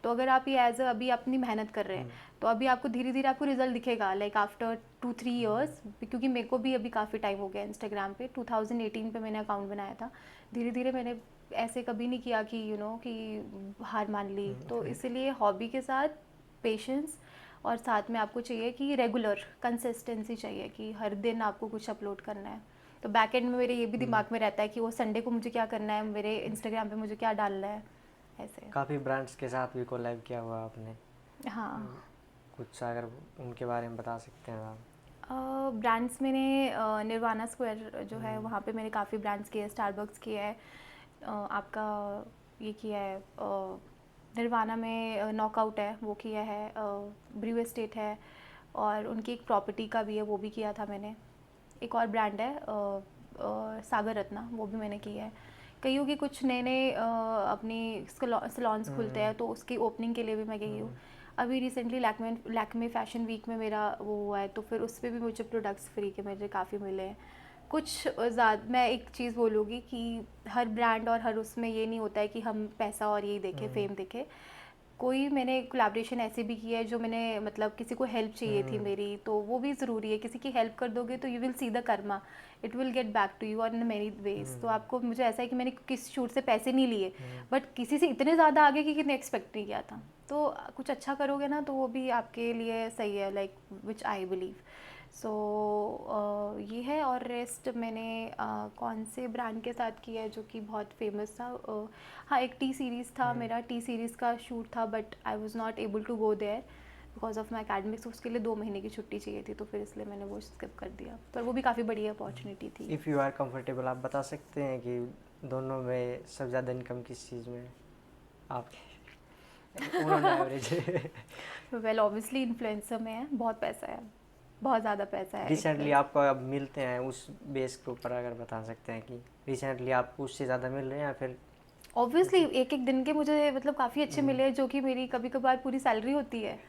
B: तो अगर आप ये एज अ अभी अपनी मेहनत कर रहे हैं, तो अभी आपको धीरे धीरे आपको रिजल्ट दिखेगा, लाइक आफ्टर 2-3 ईयर्स। क्योंकि मेरे को भी अभी काफ़ी टाइम हो गया इंस्टाग्राम पे, 2018 पे मैंने अकाउंट बनाया था। धीरे धीरे मैंने ऐसे कभी नहीं किया कि कि हार मान ली। तो इसीलिए हॉबी के साथ पेशेंस, और साथ में आपको चाहिए कि रेगुलर कंसिस्टेंसी चाहिए, कि हर दिन आपको कुछ अपलोड करना है। तो बैक एंड में मेरे ये भी दिमाग में रहता है कि वो संडे को मुझे क्या करना है, मेरे इंस्टाग्राम पे मुझे क्या डालना है, ऐसे।
A: काफ़ी ब्रांड्स के साथ भी कोलैब किया हुआ आपने।
B: हाँ,
A: कुछ अगर उनके बारे में बता सकते हैं आप?
B: ब्रांड्स मैंने निर्वाणा स्क्वायर जो है वहाँ पे मैंने काफ़ी ब्रांड्स किए हैं। स्टारबक्स किया है, आपका ये किया है, निर्वाणा में नॉकआउट है वो किया है, ब्रू एस्टेट है, और उनकी एक प्रॉपर्टी का भी है वो भी किया था मैंने। एक और ब्रांड है सागर रत्ना, वो भी मैंने किया है। कईयों की कुछ नए नए अपनी सलोन्स खुलते हैं, तो उसकी ओपनिंग के लिए भी मैं गई हूँ। अभी रिसेंटली लैक्मे फैशन वीक में मेरा वो हुआ है, तो फिर उस पर भी मुझे प्रोडक्ट्स फ्री के मुझे काफ़ी मिले हैं। कुछ ज़्यादा मैं एक चीज़ बोलूँगी कि हर ब्रांड और हर उसमें ये नहीं होता है कि हम पैसा और यही देखें, फेम देखें। कोई मैंने कोलैबोरेशन ऐसे भी किया है जो मैंने, मतलब किसी को हेल्प चाहिए थी मेरी, तो वो भी ज़रूरी है। किसी की हेल्प कर दोगे तो you will see the karma, it will get back to you in many ways. तो आपको, मुझे ऐसा है कि मैंने किस शूट से पैसे नहीं लिए, बट किसी से इतने ज़्यादा आगे कि कितने एक्सपेक्ट नहीं किया था। तो कुछ अच्छा करोगे ना तो वो भी आपके लिए सही है, लाइक विच आई बिलीव। सो ये है। और रेस्ट मैंने कौन से ब्रांड के साथ किया है जो कि बहुत फेमस था, हाँ एक टी सीरीज़ था मेरा, टी सीरीज़ का शूट था, but I was not able to go there because of my academics. उसके लिए 2 महीने की छुट्टी चाहिए थी, तो फिर इसलिए मैंने वो स्किप कर दिया, पर वो भी काफ़ी बढ़िया अपॉर्चुनिटी थी।
A: इफ़ यू आर कंफर्टेबल, आप बता सकते हैं कि दोनों में सबसे ज़्यादा इनकम किस चीज़ में है आप उन्होंने एवरेज?
B: वेल ऑब्वियसली इन्फ्लुएंसर में है, बहुत पैसा है, बहुत ज़्यादा पैसा है।
A: रिसेंटली आपको अब मिलते हैं उस बेस के ऊपर अगर बता सकते हैं कि रिसेंटली आपको उससे ज़्यादा मिल रहे हैं या फिर?
B: ऑब्वियसली एक एक दिन के मुझे मतलब काफ़ी अच्छे मिले हैं, जो कि मेरी कभी कभार पूरी सैलरी होती है।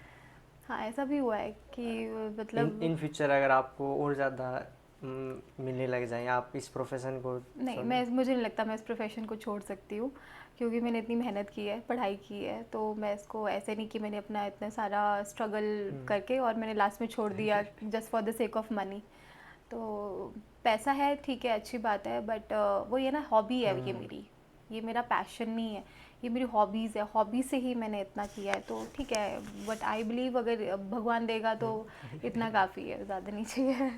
B: हाँ ऐसा भी हुआ है कि मतलब
A: इन फ्यूचर अगर आपको और ज़्यादा मिलने लग जाए, आप इस प्रोफेशन को
B: नहीं, मैं मुझे नहीं लगता मैं इस प्रोफेशन को छोड़ सकती हूँ, क्योंकि मैंने इतनी मेहनत की है, पढ़ाई की है। तो मैं इसको ऐसे नहीं कि मैंने अपना इतना सारा स्ट्रगल करके और मैंने लास्ट में छोड़ दिया just for the sake of money. तो पैसा है, ठीक है, अच्छी बात है, बट वो ये ना हॉबी है ये मेरी, ये मेरा पैशन नहीं है, ये मेरी हॉबीज़ है। हॉबी से ही मैंने इतना किया है, तो ठीक है। बट आई बिलीव अगर भगवान देगा तो इतना काफ़ी है, ज़्यादा नहीं चाहिए।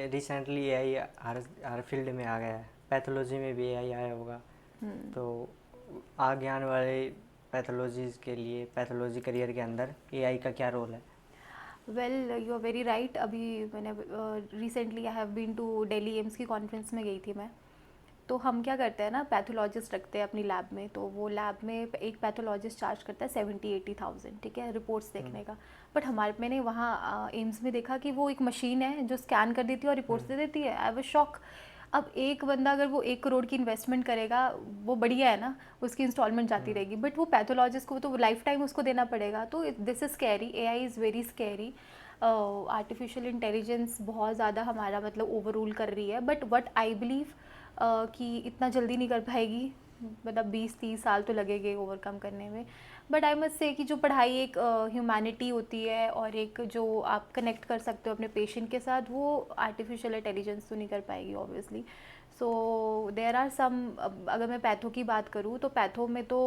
A: रिसेंटली एआई हर फील्ड में आ गया है, पैथोलॉजी में भी एआई आया होगा, तो आगे आने वाले पैथोलॉजीज़ के लिए, पैथोलॉजी करियर के अंदर एआई का क्या रोल है?
B: Well you are very right. अभी मैंने recently I have been to Delhi AIIMS की कॉन्फ्रेंस में गई थी मैं। तो हम क्या करते हैं ना, पैथोलॉजिस्ट रखते हैं अपनी लैब में, तो वो लैब में एक पैथोलॉजिस्ट चार्ज करता है 70-80 थाउजेंड, ठीक है, रिपोर्ट्स देखने का। बट मैंने वहाँ एम्स में देखा कि वो एक मशीन है जो स्कैन कर देती है और रिपोर्ट्स दे देती है। I was shock. अब एक बंदा अगर वो 1 करोड़ की इन्वेस्टमेंट करेगा, वो बढ़िया है ना, उसकी इंस्टॉलमेंट जाती रहेगी, बट वो पैथोलॉजिस्ट को तो लाइफ टाइम उसको देना पड़ेगा। तो this is scary, AI is very scary. Artificial intelligence बहुत ज़्यादा हमारा मतलब ओवररूल कर रही है, बट व्हाट आई बिलीव कि इतना जल्दी नहीं कर पाएगी, मतलब 20-30 साल तो लगेंगे ओवरकम करने में। बट आई मस्ट से कि जो पढ़ाई एक ह्यूमैनिटी होती है और एक जो आप कनेक्ट कर सकते हो अपने पेशेंट के साथ, वो आर्टिफिशियल इंटेलिजेंस तो नहीं कर पाएगी obviously. So there are some, अगर मैं पैथो की बात करूँ तो पैथो में तो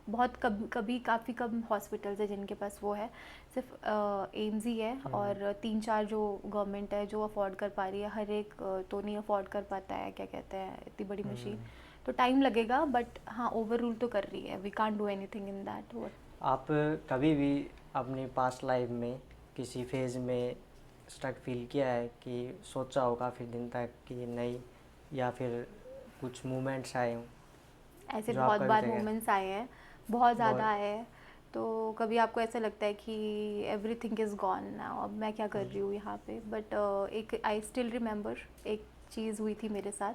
B: बहुत कभी काफ़ी कम हॉस्पिटल्स है जिनके पास वो है, सिर्फ एम्स ही है और 3-4 जो गवर्नमेंट है जो अफोर्ड कर पा रही है। हर एक तो नहीं अफोर्ड कर पाता है, क्या कहते हैं, इतनी बड़ी मशीन, तो टाइम लगेगा, बट हाँ ओवर रूल तो कर रही है, we can't do anything in that.
A: आप कभी भी अपनी पास्ट लाइफ में किसी फेज़ में स्टक फील किया है कि सोचा हो काफ़ी दिन तक कि नहीं, या फिर कुछ मोमेंट्स आए हों
B: ऐसे
A: जो
B: बहुत
A: आपका
B: बार
A: भी जगह
B: मोमेंट्स आए हैं, बहुत ज़्यादा
A: बहुत।
B: आए हैं। तो कभी आपको ऐसा लगता है कि एवरीथिंग इज़ गॉन नाउ, अब मैं क्या कर रही हूँ यहाँ पे, बट एक आई स्टिल रिमेंबर एक चीज़ हुई थी मेरे साथ।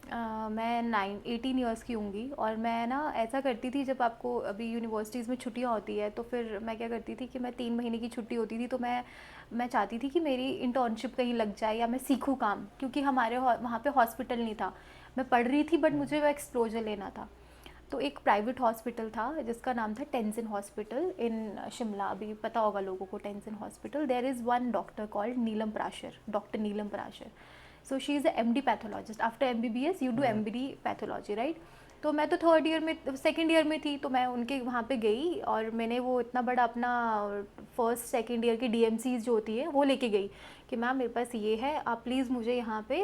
B: मैं 18 ईयर्स की होंगी और मैं ना ऐसा करती थी, जब आपको अभी यूनिवर्सिटीज़ में छुट्टियाँ होती है तो फिर मैं क्या करती थी कि मैं 3 महीने की छुट्टी होती थी तो मैं चाहती थी कि मेरी इंटर्नशिप कहीं लग जाए या मैं सीखूँ काम, क्योंकि हमारे वहाँ पे हॉस्पिटल नहीं था। मैं पढ़ रही थी बट मुझे वो एक्सप्लोजर लेना था। तो एक प्राइवेट हॉस्पिटल था जिसका नाम था टेंसन हॉस्पिटल इन शिमला, अभी पता होगा लोगों को tension hospital. There is one doctor called Neelam Parashar, doctor Neelam Parashar. So she is a MD pathologist, after MBBS you do MD pathology, right. तो मैं तो 3rd ईयर में, 2nd ईयर में थी, तो मैं उनके वहाँ पे गई और मैंने वो इतना बड़ा अपना 1st 2nd ईयर की डीएमसीज जो होती है वो लेके गई कि मैम मेरे पास ये है, आप प्लीज़ मुझे यहाँ पे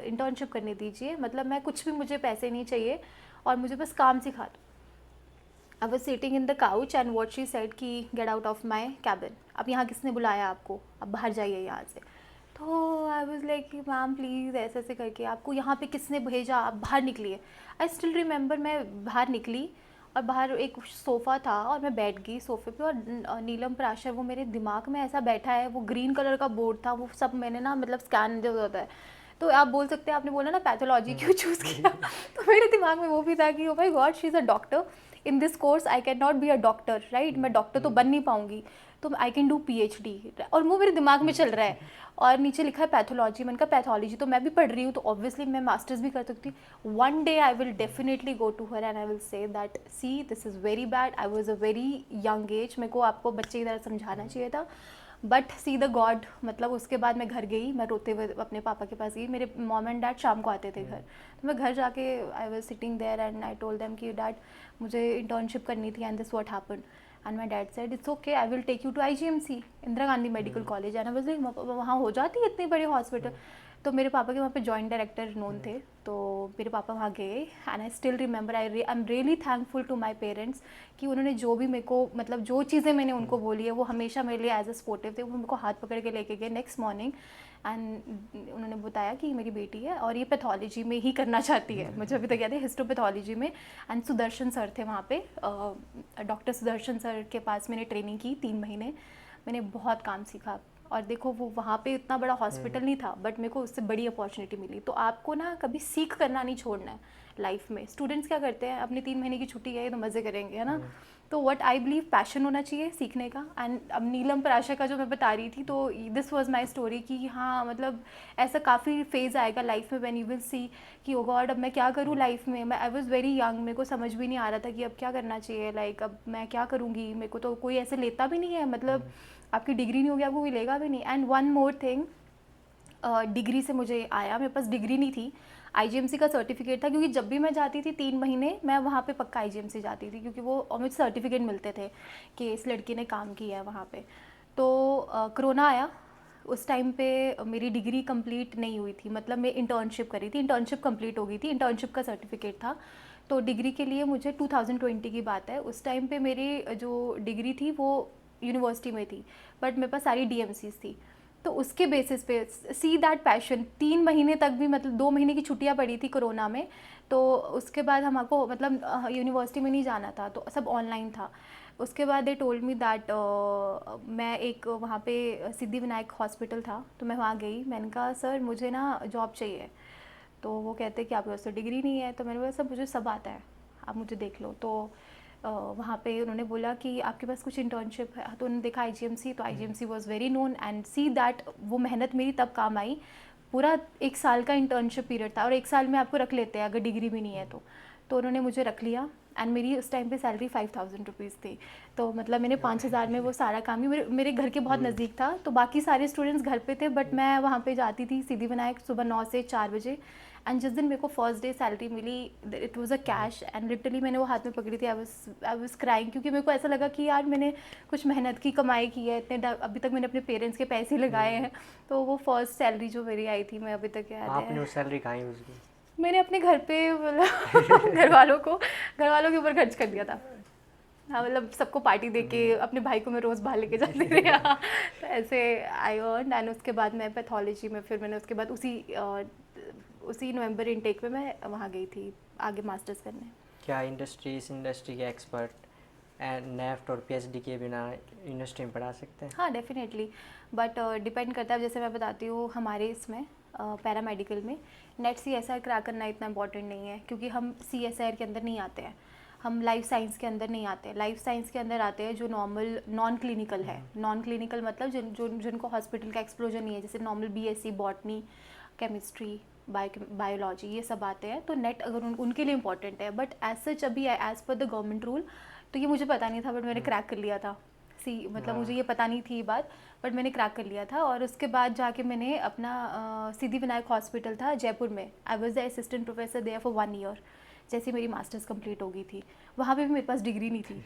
B: इंटर्नशिप करने दीजिए, मतलब मैं कुछ भी, मुझे पैसे नहीं चाहिए और मुझे बस काम सिखा दो। I was sitting in the couch and what she said कि get out of my cabin, अब यहाँ किसने बुलाया आपको, अब बाहर जाइए यहाँ से। तो I was like ma'am please, ऐसे ऐसे करके, आपको यहाँ पे किसने भेजा, आप बाहर निकलिए। आई स्टिल रिमेंबर, मैं बाहर निकली और बाहर एक सोफ़ा था और मैं बैठ गई सोफ़े पे, और नीलम पराशर वो मेरे दिमाग में ऐसा बैठा है, वो ग्रीन कलर का बोर्ड था, वो सब मैंने ना मतलब स्कैन जो होता है, तो आप बोल सकते हैं, आपने बोला ना पैथोलॉजी क्यों चूज़ किया, तो मेरे दिमाग में वो भी था कि oh my God she is a doctor, in this course I can not be a doctor, right, मैं डॉक्टर तो बन नहीं पाऊंगी, तो आई कैन डू पीएचडी, और वो मेरे दिमाग में चल रहा है। और नीचे लिखा है पैथोलॉजी, मैंने कहा पैथोलॉजी तो मैं भी पढ़ रही हूँ, तो ऑब्वियसली मैं मास्टर्स भी कर सकती हूँ। One day I will definitely go to her and I will say that see this is very bad, I was a very young age, मेरे को आपको बच्चे की तरह समझाना चाहिए था, बट सी द गॉड, मतलब उसके बाद मैं घर गई, मैं रोते हुए अपने पापा के पास गई, मेरे मॉम एंड डैड शाम को आते थे घर, तो मैं घर जाके I was sitting there and I told them कि डैड मुझे इंटर्नशिप करनी थी and this what happened, and my dad said it's okay, I will take you to IGMC, Indira Gandhi medical college, and I was like वहाँ हो जाती है इतनी बड़ी हॉस्पिटल। तो मेरे पापा के वहाँ पे जॉइंट डायरेक्टर नोन थे, तो मेरे पापा वहाँ गए and I still remember, I am really thankful to my parents कि उन्होंने जो भी मेरे को, मतलब जो चीज़ें मैंने उनको बोली है वो हमेशा मेरे लिए एज अ सपोर्टिव थे। वो मेरे को हाथ पकड़ के लेके गए नेक्स्ट मॉर्निंग एंड उन्होंने बताया कि मेरी बेटी है और ये पैथोलॉजी में ही करना चाहती है, मुझे अभी तक याद है, हिस्टोपैथोलॉजी में। एंड सुदर्शन सर थे वहाँ पे, डॉक्टर सुदर्शन सर के पास मैंने ट्रेनिंग की 3 महीने, मैंने बहुत काम सीखा। और देखो वो वहाँ पे इतना बड़ा हॉस्पिटल नहीं था, बट मेरे को उससे बड़ी अपॉर्चुनिटी मिली। तो आपको ना कभी सीख करना नहीं छोड़ना है लाइफ में। स्टूडेंट्स क्या करते हैं, अपनी 3 महीने की छुट्टी है तो मज़े करेंगे, है ना। तो व्हाट आई बिलीव, पैशन होना चाहिए सीखने का। एंड अब नीलम पराशर का जो मैं बता रही थी, तो दिस वाज माय स्टोरी कि हाँ मतलब ऐसा काफ़ी फेज़ आएगा लाइफ में व्हेन यू विल सी कि ओ गॉड अब मैं क्या करूँ लाइफ में। मैं आई वाज वेरी यंग, मेरे को समझ भी नहीं आ रहा था कि अब क्या करना चाहिए, लाइक अब मैं क्या करूँगी। मेरे को तो कोई ऐसे लेता भी नहीं है, मतलब आपकी डिग्री नहीं होगी आपको कोई लेगा भी नहीं। And one more thing, degree से मुझे आया, मेरे पास डिग्री नहीं थी, IGMC का सर्टिफिकेट था, क्योंकि जब भी मैं जाती थी 3 महीने मैं वहाँ पे पक्का IGMC जाती थी, क्योंकि वो और मुझे सर्टिफिकेट मिलते थे कि इस लड़की ने काम किया है वहाँ पे। तो कोरोना आया, उस टाइम पे मेरी डिग्री कंप्लीट नहीं हुई थी, मतलब मैं इंटर्नशिप करी थी, इंटर्नशिप कंप्लीट हो गई थी, इंटर्नशिप का सर्टिफिकेट था। तो डिग्री के लिए मुझे 2020 की बात है, उस टाइम पे मेरी जो डिग्री थी वो यूनिवर्सिटी में थी, बट मेरे पास सारी DMCs थी। तो उसके बेसिस पे सी दैट पैशन 3 महीने तक भी, मतलब 2 महीने की छुट्टियां पड़ी थी कोरोना में, तो उसके बाद हमको मतलब यूनिवर्सिटी में नहीं जाना था, तो सब ऑनलाइन था। उसके बाद दे टोल्ड मी दैट मैं एक वहाँ पे सिद्धिविनायक हॉस्पिटल था, तो मैं वहाँ गई। मैंने कहा सर मुझे ना जॉब चाहिए। तो वो कहते कि आपके पास तो डिग्री नहीं है। तो मैंने बोला सर मुझे सब आता है, आप मुझे देख लो। तो वहाँ पे उन्होंने बोला कि आपके पास कुछ इंटर्नशिप है, तो उन्होंने देखा आईजीएमसी, तो IGMC was very known and see that वो मेहनत मेरी तब काम आई। पूरा 1 साल का इंटर्नशिप पीरियड था, और 1 साल में आपको रख लेते हैं अगर डिग्री भी नहीं है तो उन्होंने मुझे रख लिया। एंड मेरी उस टाइम पे सैलरी 5000 रुपीज़ थी। तो मतलब मैंने 5000 में वो सारा काम ही, मेरे घर के बहुत नज़दीक था, तो बाकी सारे स्टूडेंट्स घर पे थे, बट मैं वहाँ पे जाती थी सिद्धिविनायक सुबह 9 से 4 बजे। एंड जिस दिन मेरे को फर्स्ट डे सैलरी मिली, it was a cash, and literally मैंने वो हाथ में पकड़ी थी। आई वाज क्राइंग, क्योंकि मेरे को ऐसा लगा कि यार मैंने कुछ मेहनत की कमाई की है, अभी तक मैंने अपने पेरेंट्स के पैसे लगाए हैं। तो वो फर्स्ट सैलरी जो मेरी आई थी, मैं अभी तक याद है।
A: आपने वो सैलरी कहाँ यूज़ की?
B: मैंने अपने घर पे मतलब घर वालों के ऊपर खर्च कर दिया था। हाँ, मतलब सबको पार्टी दे के, अपने भाई को मैं रोज़ बाहर लेके जाती थी। हाँ, तो ऐसे आई अर्न। एंड उसके बाद मैं पैथोलॉजी में, फिर मैंने उसके बाद उसी नवंबर इनटेक में मैं वहाँ गई थी आगे मास्टर्स करने।
A: क्या इस इंडस्ट्री के एक्सपर्ट एंड नेफ्ट और पीएचडी के बिना इंडस्ट्री में पढ़ा सकते हैं?
B: हाँ डेफिनेटली, बट डिपेंड करता है। जैसे मैं बताती हूँ, हमारे इसमें पैरामेडिकल में नेट CSR क्रैक करना इतना इंपॉर्टेंट नहीं है, क्योंकि हम CSR के अंदर नहीं आते हैं, हम लाइफ साइंस के अंदर नहीं आते हैं। लाइफ साइंस के अंदर आते हैं जो नॉर्मल नॉन क्लिनिकल है। नॉन क्लिनिकल मतलब जिनको हॉस्पिटल का एक्सप्लोजर नहीं है, जैसे normal BSc botany, chemistry, biology, ये सब आते हैं। तो नेट अगर उनके लिए इंपॉर्टेंट है, बट एज सच अभी as per the government rule, तो ये मुझे पता नहीं था, बट मैंने क्रैक कर लिया था। मतलब मुझे ये पता नहीं थी ये बात, बट मैंने क्रैक कर लिया था। और उसके बाद जाके मैंने अपना सिद्धिविनायक हॉस्पिटल था जयपुर में, I was the assistant professor there for 1 year. जैसे मेरी मास्टर्स कंप्लीट हो गई थी, वहाँ पे भी मेरे पास डिग्री नहीं थी।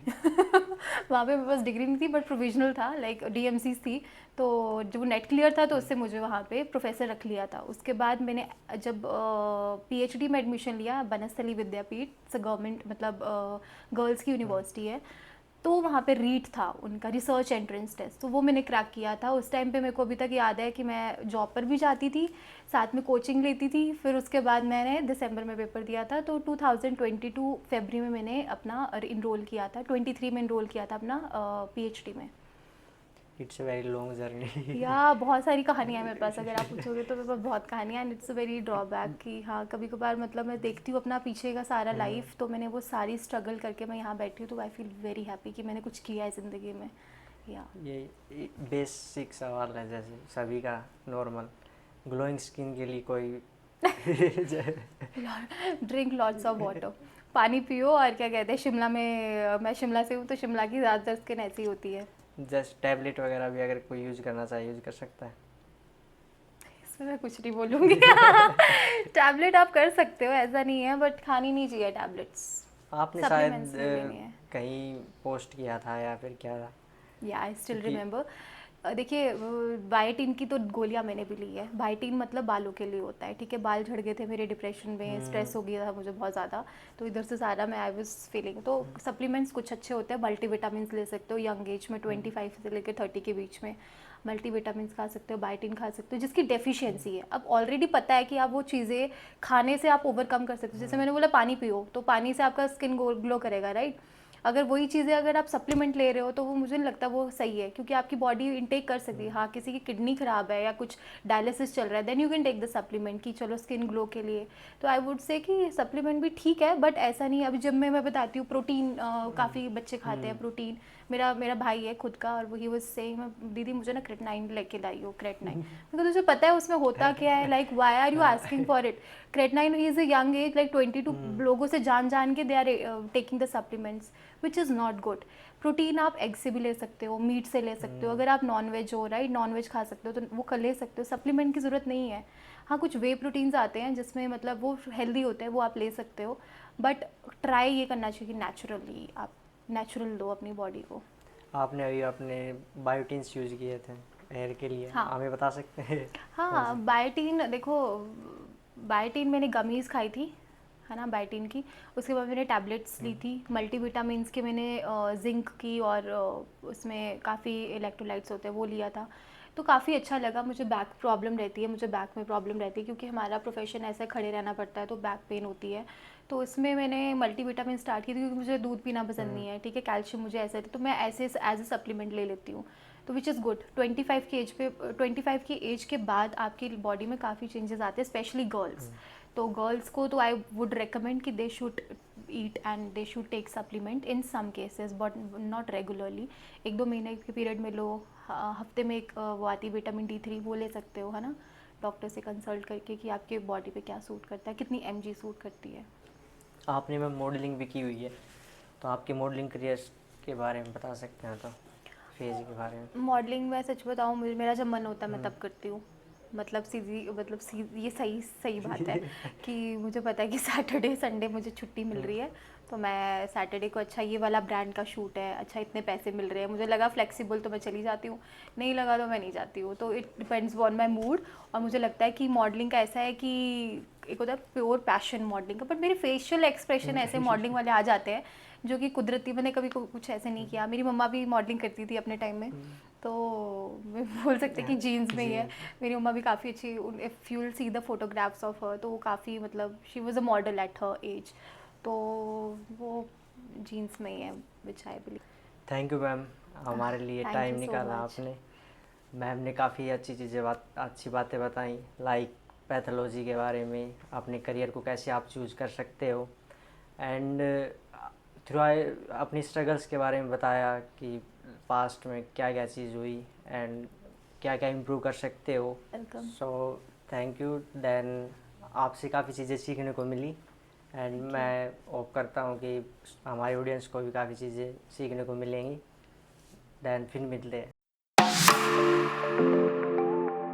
B: वहाँ पे मेरे पास डिग्री नहीं थी, बट प्रोविजनल था, लाइक DMCs थी। तो जब नेट क्लियर था, तो उससे मुझे वहाँ पे प्रोफेसर रख लिया था। उसके बाद मैंने जब PhD में एडमिशन लिया, बनस्थली विद्यापीठ गवर्नमेंट, मतलब गर्ल्स की यूनिवर्सिटी है, तो वहाँ पे रीट था उनका रिसर्च एंट्रेंस टेस्ट, तो वो मैंने क्रैक किया था। उस टाइम पे मेरे को अभी तक याद है कि मैं जॉब पर भी जाती थी, साथ में कोचिंग लेती थी। फिर उसके बाद मैंने दिसंबर में पेपर दिया था, तो 2022 फरवरी में मैंने अपना इनरोल किया था, 23 में इनरोल किया था अपना PhD में।
A: It's a very long journey.
B: या बहुत सारी कहानियाँ हैं मेरे पास, अगर आप पूछोगे तो मेरे पास बहुत कहानियाँ। And it's a very drawback कि हाँ, कभी कभार मतलब मैं देखती हूँ अपना पीछे का सारा लाइफ, तो मैंने वो सारी स्ट्रगल करके मैं यहाँ बैठी हूँ, तो आई फील वेरी हैप्पी कि मैंने कुछ किया है ज़िंदगी में। या
A: ये बेसिक सवाल है, जैसे सभी का नॉर्मल, ग्लोइंग स्किन के लिए कोई
B: ड्रिंक लॉट्स ऑफ वाटर, पानी पियो। और क्या कहते हैं, शिमला में, मैं शिमला से हूँ, तो शिमला की ज़्यादातर स्किन ऐसी होती है।
A: जस्ट टैबलेट वगैरह भी अगर कोई यूज़ करना चाहे यूज़ कर सकता है?
B: इसमें मैं कुछ नहीं बोलूँगी। टैबलेट आप कर सकते हो, ऐसा नहीं है, बट खानी नहीं चाहिए टैबलेट्स।
A: आपने शायद कहीं पोस्ट किया था या फिर क्या था?
B: या आई स्टिल रिमेंबर। देखिए, बायोटीन की तो गोलियां मैंने भी ली है। बायोटीन मतलब बालों के लिए होता है, ठीक है। बाल झड़ गए थे मेरे, डिप्रेशन में, स्ट्रेस हो गया था मुझे बहुत ज़्यादा, तो इधर से सारा मैं आई वाज फीलिंग। तो सप्लीमेंट्स कुछ अच्छे होते हैं, मल्टीविटामिन ले सकते हो यंग एज में, 25 से लेकर 30 के बीच में मल्टीविटामिन खा सकते हो, बायोटीन खा सकते हो, जिसकी डेफिशिएंसी है। अब ऑलरेडी पता है कि आप वो चीज़ें खाने से आप ओवरकम कर सकते हो। जैसे मैंने बोला पानी पियो, तो पानी से आपका स्किन ग्लो करेगा, राइट। अगर वही चीज़ें अगर आप सप्लीमेंट ले रहे हो, तो वो मुझे नहीं लगता वो सही है, क्योंकि आपकी बॉडी इनटेक कर सकती है। हाँ, किसी की किडनी ख़राब है या कुछ डायलिसिस चल रहा है, then you can take the supplement कि चलो स्किन ग्लो के लिए। तो आई वुड से कि सप्लीमेंट भी ठीक है, बट ऐसा नहीं। अभी जब मैं बताती हूँ, प्रोटीन काफ़ी बच्चे खाते हैं प्रोटीन। मेरा भाई है खुद का, और वही वो सेम, दीदी मुझे ना क्रेटनाइन लेके लाई हो, क्रेटनाइन। क्योंकि तुझे पता है उसमें होता क्या है, like why are you asking for it. Creatinine is a young age, like 22 लोगों से जान के they are taking the supplements, which is not good. Protein आप एग से भी ले सकते हो, मीट से ले सकते हो, अगर आप नॉन वेज हो, राइट, नॉन वेज खा सकते हो, तो वो कर ले सकते हो, सप्लीमेंट की ज़रूरत नहीं है। हाँ, कुछ वे प्रोटीन्स आते हैं जिसमें मतलब वो हेल्दी होते हैं, वो आप ले सकते हो, बट ट्राई ये करना चाहिए कि नेचुरली आप नेचुरल दो अपनी बॉडी को।
A: आपने अभी अपने बायोटिन्स यूज़ किए थे हेयर के लिए,
B: हाँ,
A: हमें बता सकते हैं?
B: हाँ, बायोटीन देखो, बायोटीन मैंने गमीज़ खाई थी, है ना, बायोटीन की। उसके बाद मैंने टैबलेट्स ली थी मल्टीविटामिन्स की, मैंने जिंक की, और उसमें काफ़ी इलेक्ट्रोलाइट्स होते हैं, वो लिया था। तो काफ़ी अच्छा लगा। मुझे बैक प्रॉब्लम रहती है, मुझे बैक में प्रॉब्लम रहती है क्योंकि हमारा प्रोफेशन ऐसे खड़े रहना पड़ता है, तो बैक पेन होती है। तो इसमें मैंने मल्टीविटामिन स्टार्ट की थी क्योंकि मुझे दूध पीना पसंद नहीं है, ठीक है, कैल्शियम मुझे ऐसा है, तो मैं ऐसे एज ए सप्लीमेंट ले लेती हूँ, तो विच इज़ गुड। 25 की एज पे, 25 की एज के बाद आपकी बॉडी में काफ़ी चेंजेस आते हैं, स्पेशली गर्ल्स। तो गर्ल्स को तो आई would recommend that they should eat and they should take supplement in some cases but not regularly. 1-2 महीने के पीरियड में लो, हफ्ते में एक वो आती विटामिन D3 वो ले सकते हो, है ना, डॉक्टर से कंसल्ट करके कि आपके बॉडी पे क्या सूट करता है, कितनी mg सूट करती है।
A: आपने मैम मॉडलिंग भी की हुई है, तो आपके मॉडलिंग करियर के बारे में बता सकते हैं तो, फेज के बारे में।
B: मॉडलिंग मैं सच बताऊँ, मेरा जब मन होता है मैं तब करती हूँ। मतलब सीधी ये सही सही बात है कि मुझे पता है कि सैटरडे संडे मुझे छुट्टी मिल रही है, तो मैं सैटरडे को अच्छा ये वाला ब्रांड का शूट है, अच्छा इतने पैसे मिल रहे हैं, मुझे लगा फ्लेक्सिबल तो मैं चली जाती हूँ, नहीं लगा तो मैं नहीं जाती हूँ। तो it depends on my mood. और मुझे लगता है कि मॉडलिंग का ऐसा है कि एक होता है प्योर पैशन मॉडलिंग का, बट मेरे फेशियल एक्सप्रेशन ऐसे मॉडलिंग वाले आ जाते हैं जो कि कुदरती, मैंने कभी कुछ ऐसे नहीं किया। मेरी मम्मा भी मॉडलिंग करती थी अपने टाइम में, तो मैं बोल सकते हैं कि जीन्स में ही है। मेरी मम्मा भी काफ़ी अच्छी, if you will see the photographs of her, तो वो काफ़ी, मतलब she was a model at her age, तो वो जीन्स में ही है, which I believe.
A: Thank you ma'am, हमारे लिए
B: थैंक
A: टाइम
B: यू सो
A: निकाला
B: मच।
A: आपने। मैम ने काफ़ी अच्छी बातें बताई, लाइक पैथोलॉजी के बारे में, अपने करियर को कैसे आप चूज़ कर सकते हो, एंड थ्रू अपनी स्ट्रगल्स के बारे में बताया कि पास्ट में क्या क्या चीज़ हुई एंड क्या क्या इम्प्रूव कर सकते हो।
B: Welcome.
A: So thank you. Then आपसे काफ़ी चीज़ें सीखने को मिली, एंड
B: थैंक यू।
A: मैं होप करता हूँ कि हमारी ऑडियंस को भी काफ़ी चीज़ें सीखने को मिलेंगी। देन फिर मिलते हैं।